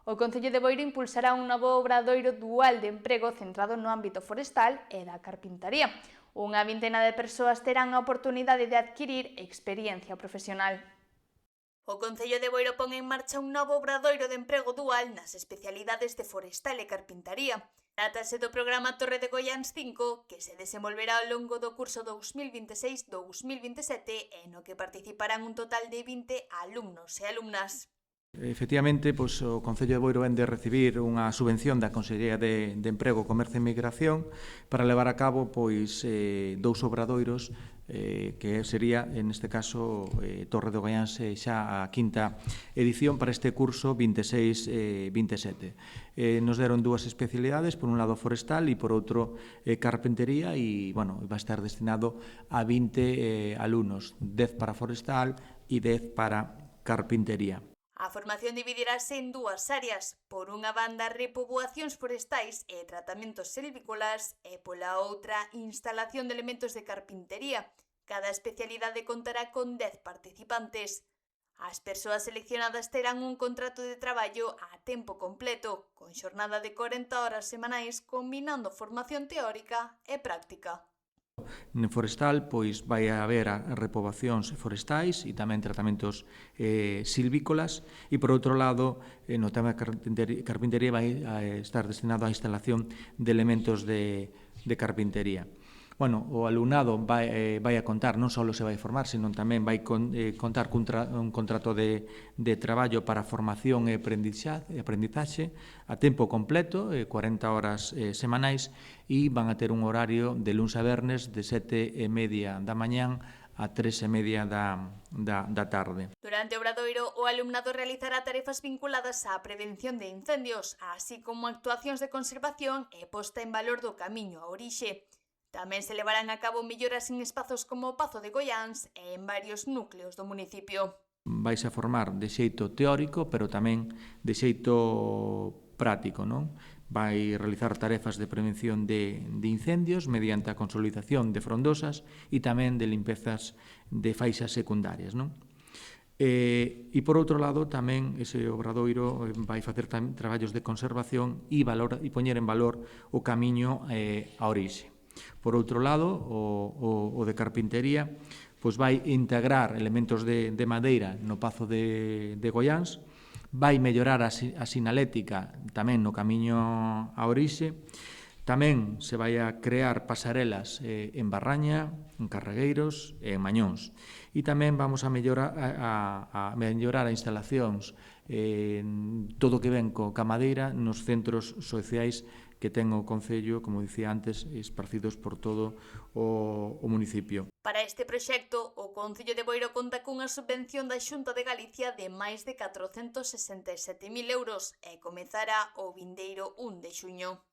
O Concello de Boiro impulsará un novo obradoiro dual de emprego centrado no ámbito forestal e da carpintaría. Unha vintena de persoas terán a oportunidade de adquirir experiencia profesional. O Concello de Boiro pon en marcha un novo obradoiro de emprego dual nas especialidades de forestal e carpintaría. Trátase do programa Torre de Goiáns 5, que se desenvolverá ao longo do curso 2026-2027 e no que participarán un total de 20 alumnos e alumnas. Efectivamente, pois, o Concello de Boiro vén de recibir unha subvención da Consellería de Emprego, Comercio e Migración para levar a cabo pois, dous obradoiros que sería, neste caso, Torre de Goiáns xa a quinta edición para este curso 26-27. Nos deron dúas especialidades, por un lado forestal e por outro carpintería, e bueno, vai estar destinado a 20 alumnos, 10 para forestal e 10 para carpintería. A formación dividirase en dúas áreas, por unha banda repoboacións forestais e tratamentos silvícolas e pola outra instalación de elementos de carpintería. Cada especialidade contará con 10 participantes. As persoas seleccionadas terán un contrato de traballo a tempo completo, con xornada de 40 horas semanais combinando formación teórica e práctica. En forestal, pois, vai haber repoboacións forestais e tamén tratamentos silvícolas, e, por outro lado, no tema de carpintería vai estar destinado á instalación de elementos de carpintería. Bueno, o alumnado vai a contar, non só se vai formar, senón tamén vai contar cun contrato de traballo para formación e aprendizaxe a tempo completo, 40 horas semanais, e van a ter un horario de luns a vernes de 7:30 da mañán a 3:30 da tarde. Durante o obradoiro, o alumnado realizará tarefas vinculadas á prevención de incendios, así como actuacións de conservación e posta en valor do camiño a orixe. Tamén se levarán a cabo melloras en espazos como o Pazo de Goiáns e en varios núcleos do municipio. Vais a formar de xeito teórico, pero tamén de xeito práctico, non? Vai realizar tarefas de prevención de incendios mediante a consolidación de frondosas e tamén de limpezas de faixas secundarias, non? E, por outro lado, tamén ese obradoiro vai facer traballos de conservación e poñer en valor o camiño a orixe. Por outro lado, o de carpintería pois vai integrar elementos de madeira no Pazo de Goiáns, vai mellorar a sinalética tamén no camiño a orixe, tamén se vai a crear pasarelas en Barraña, en Carregueiros e en Mañóns. E tamén vamos a mellorar a instalacións, todo o que ven co madeira nos centros sociais que ten o Concello, como dicía antes, esparcidos por todo o municipio. Para este proxecto, o Concello de Boiro conta cunha subvención da Xunta de Galicia de máis de 467.000 euros e comezará o vindeiro 1 de xuño.